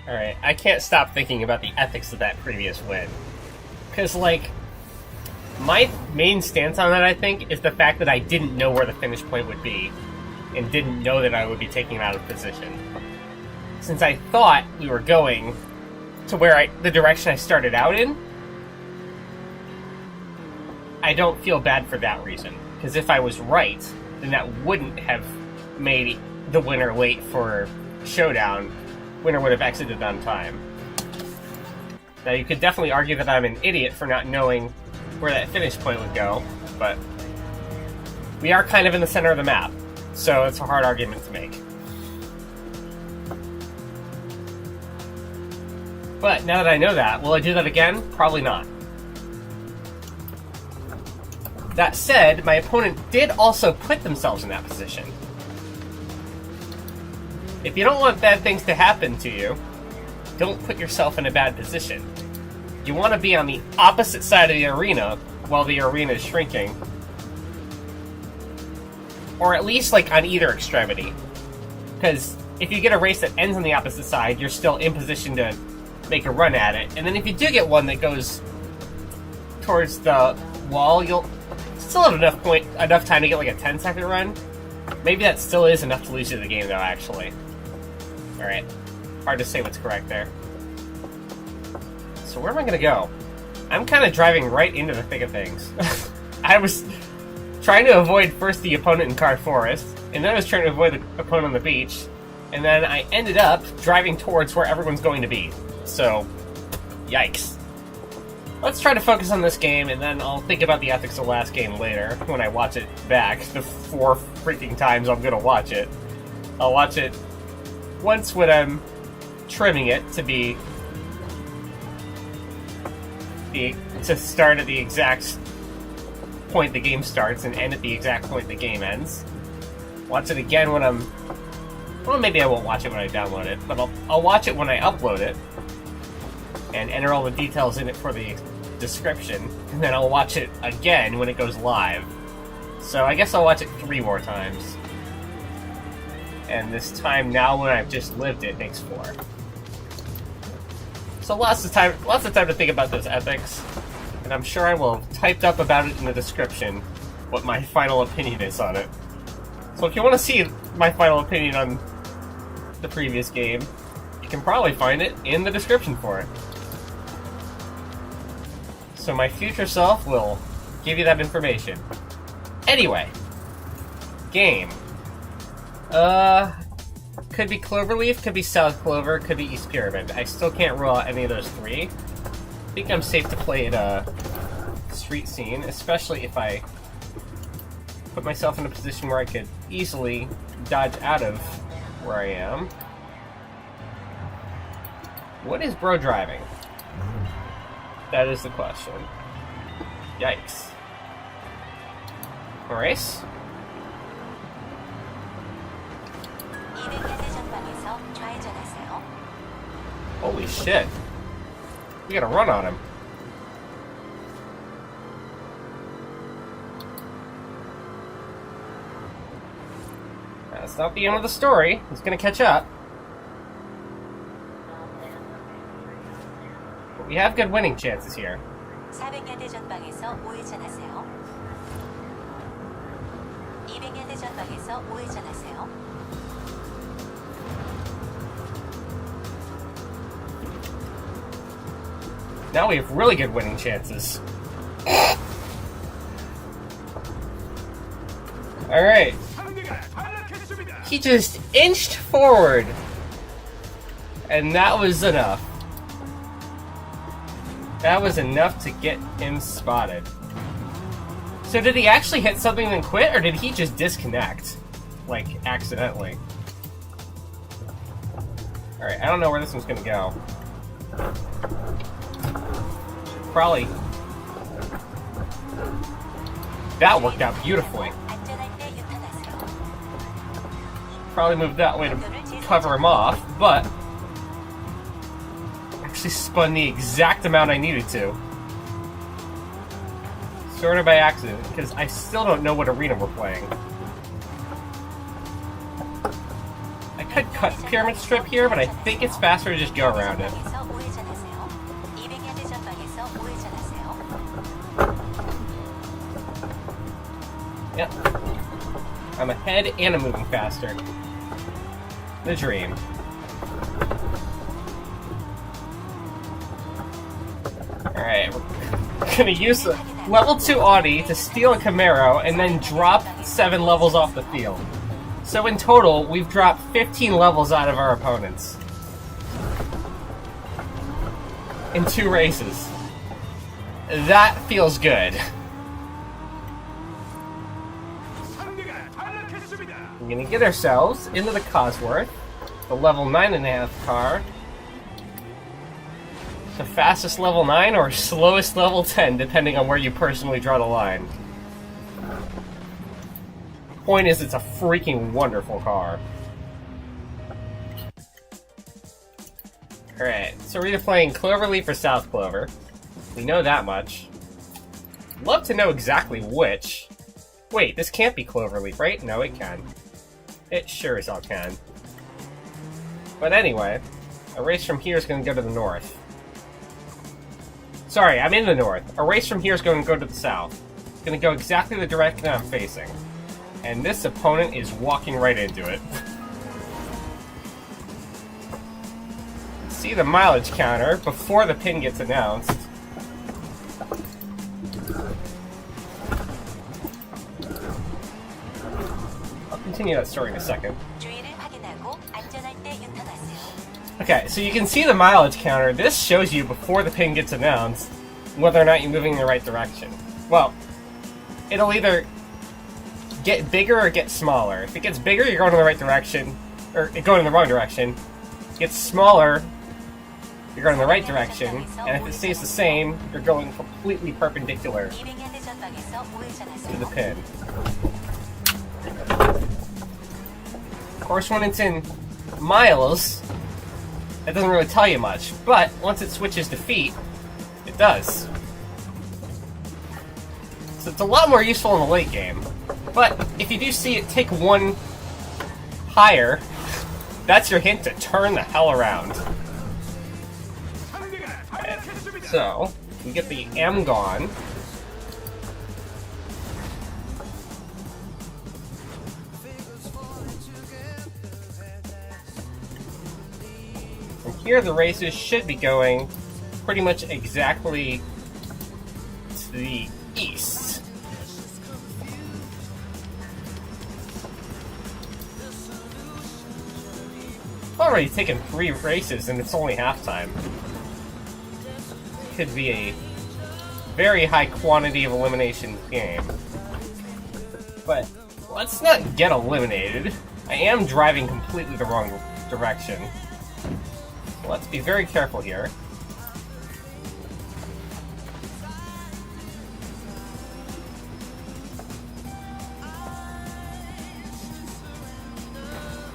Alright, I can't stop thinking about the ethics of that previous win. Because, like, my main stance on that, I think, is the fact that I didn't know where the finish point would be, and didn't know that I would be taking him out of position. Since I thought we were going to where the direction I started out in, I don't feel bad for that reason. Because if I was right, then that wouldn't have made the winner late for showdown. Winner would have exited on time. Now, you could definitely argue that I'm an idiot for not knowing where that finish point would go, but we are kind of in the center of the map, so it's a hard argument to make. But now that I know that, will I do that again? Probably not. That said, my opponent did also put themselves in that position. If you don't want bad things to happen to you, don't put yourself in a bad position. You want to be on the opposite side of the arena while the arena is shrinking. Or at least, like, on either extremity. Because if you get a race that ends on the opposite side, you're still in position to make a run at it. And then if you do get one that goes towards the wall, you'll still have enough time to get like a 10-second run. Maybe that still is enough to lose you the game, though, actually. Alright. Hard to say what's correct there. So where am I gonna go? I'm kind of driving right into the thick of things. I was trying to avoid first the opponent in Car Forest, and then I was trying to avoid the opponent on the beach, and then I ended up driving towards where everyone's going to be. So, yikes. Let's try to focus on this game, and then I'll think about the ethics of the last game later, when I watch it back, the 4 freaking times I'm gonna watch it. I'll watch it once when I'm trimming it to start at the exact point the game starts and end at the exact point the game ends. Watch it again when I'm... Well, maybe I won't watch it when I download it, but I'll watch it when I upload it and enter all the details in it for the description, and then I'll watch it again when it goes live. So I guess I'll watch it 3 more times. And this time now when I've just lived it makes 4. So lots of time to think about those ethics, and I'm sure I will have typed up about it in the description what my final opinion is on it. So if you want to see my final opinion on the previous game, you can probably find it in the description for it. So my future self will give you that information. Anyway, game. Could be Cloverleaf, could be South Clover, could be East Pyramid. I still can't rule out any of those 3. I think I'm safe to play it, street scene, especially if I put myself in a position where I could easily dodge out of where I am. What is bro driving? That is the question. Yikes. Race? Holy shit. We gotta run on him. That's not the end of the story. He's gonna catch up. But we have good winning chances here. 400야드 전방에서 우회전하세요. 200야드 전방에서 우회전하세요. Now we have really good winning chances. Alright. He just inched forward. And that was enough. That was enough to get him spotted. So did he actually hit something and then quit, or did he just disconnect? Like, accidentally. Alright, I don't know where this one's gonna go. Probably... That worked out beautifully. Probably moved that way to cover him off, but... Actually spun the exact amount I needed to. Sort of by accident, because I still don't know what arena we're playing. I could cut the pyramid strip here, but I think it's faster to just go around it. 전방에서 우회전하세요. 200야드 전방에서 우회전하세요. Yep. I'm ahead and I'm moving faster. The dream. Alright, we're gonna use the level 2 Audi to steal a Camaro and then drop 7 levels off the field. So in total, we've dropped 15 levels out of our opponents. In 2 races. That feels good. We're gonna get ourselves into the Cosworth, the level 9.5 car. The fastest level 9 or slowest level 10, depending on where you personally draw the line. Point is, it's a freaking wonderful car. Alright, so we're either playing Cloverleaf or South Clover. We know that much. Love to know exactly which. Wait, this can't be Cloverleaf, right? No, it can. It sure as hell can. But anyway, a race from here is going to go to the north. Sorry, I'm in the north. A race from here is going to go to the south. It's going to go exactly the direction I'm facing. And this opponent is walking right into it. See the mileage counter before the pin gets announced. I'll continue that story in a second. 주의를 확인하고 안전할 때 유턴하세요. Okay, so you can see the mileage counter. This shows you before the pin gets announced whether or not you're moving in the right direction. Well, it'll either get bigger or get smaller. If it gets bigger, you're going in the right direction, or going in the wrong direction. If it gets smaller, you're going in the right direction, and if it stays the same, you're going completely perpendicular 200야드 전방에서 우회전하세요. to the pin. Of course, when it's in miles, that doesn't really tell you much, but once it switches to feet, it does. So it's a lot more useful in the late game. But if you do see it take one higher, that's your hint to turn the hell around. So, we get the M gone. From here, the races should be going pretty much exactly to the east. I've already taken 3 races and it's only halftime. Could be a very high quantity of elimination game. But let's not get eliminated. I am driving completely the wrong direction. Let's be very careful here.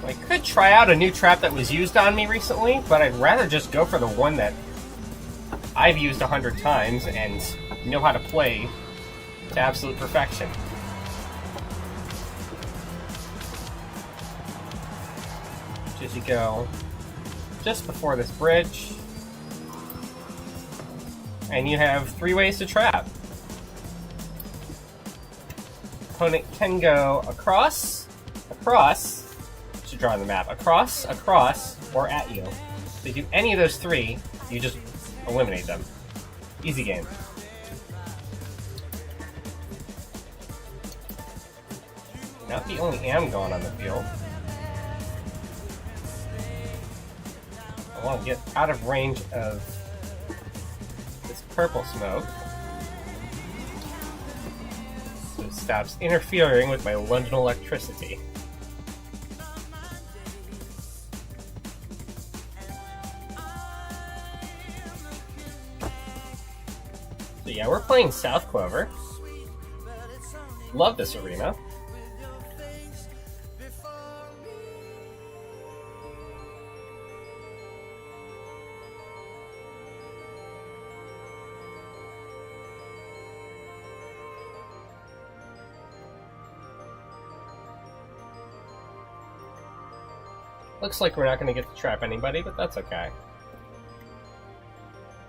I could try out a new trap that was used on me recently, but I'd rather just go for the one that I've used 100 times and know how to play to absolute perfection. As you go just before this bridge, and you have 3 ways to trap. Opponent can go across, should draw on the map, across, or at you. If they do any of those 3, you just eliminate them. Easy game. Not the only am gone on the field. I want to get out of range of this purple smoke, so it stops interfering with my London electricity. So yeah, we're playing South Clover. Love this arena. Looks like we're not going to get to trap anybody, but that's okay.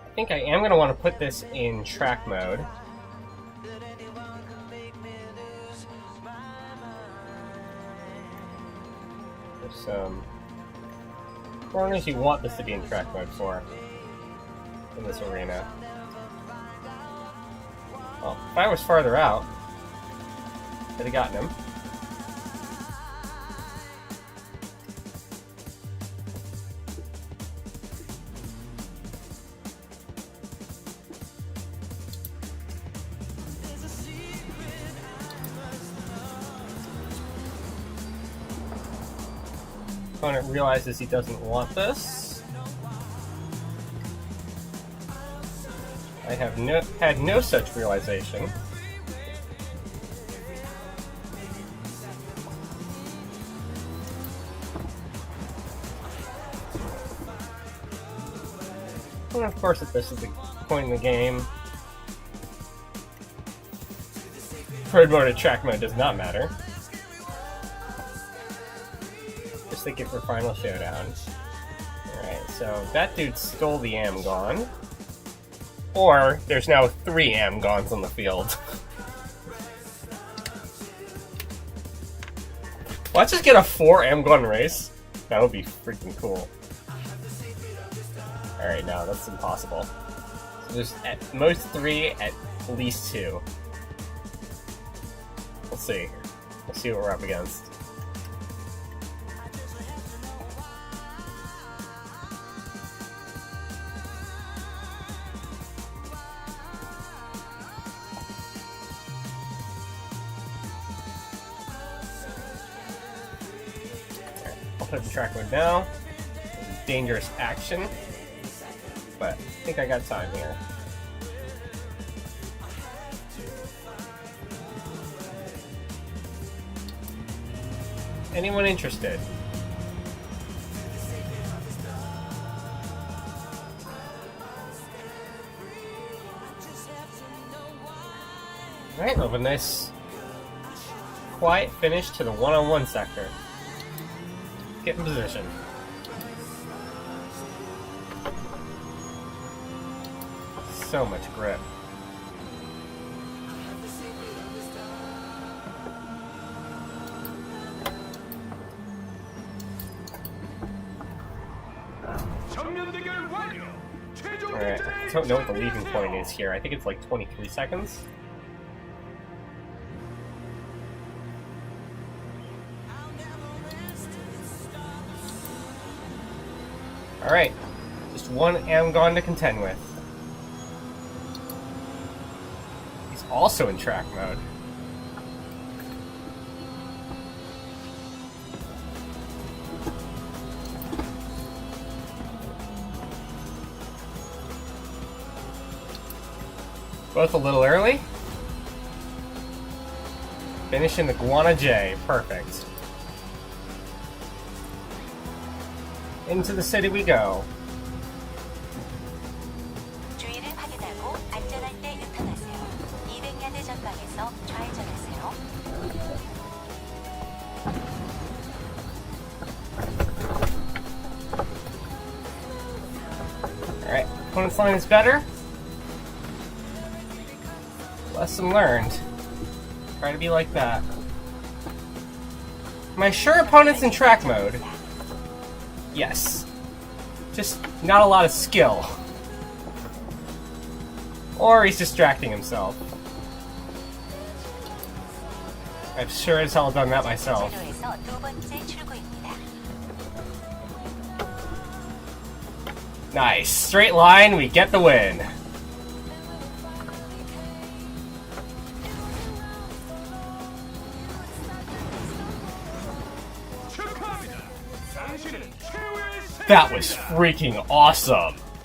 I think I am going to want to put this in track mode. There's some corners you want this to be in track mode for in this arena. Well, if I was farther out, I'd have gotten him. Opponent realizes he doesn't want this. I have had no such realization. And of course, if this is the point in the game, hard mode or track mode does not matter. Just think it for final showdown. Alright, so that dude stole the AMG1. Or there's now 3 AMG1s on the field. Let's just get a 4 AMG1 race. That would be freaking cool. Alright, no, that's impossible. So there's at most 3, at least 2. We'll see. We'll see what we're up against. I'll put the track mode now. Dangerous action. But I think I got time here. Anyone interested? Alright, we'll have a nice quiet finish to the one-on-one sector. Get in position. So much grip. Alright, I don't know what the leaving point is here. I think it's like 23 seconds. Alright, just one AMG1 to contend with. He's also in track mode. Both a little early. Finishing the Guana J. Perfect. Into the city we go. 주의를 확인하고 안전할 때 유턴하세요. 200야드 전방에서 좌회전하세요. Alright, opponent's line is better. Lesson learned. Try to be like that. Am I sure opponent's in track mode? Yes. Just not a lot of skill. Or he's distracting himself. I've sure as hell done that myself. 도로에서 두 번째 출구입니다. Nice. Straight line, we get the win. That was freaking awesome.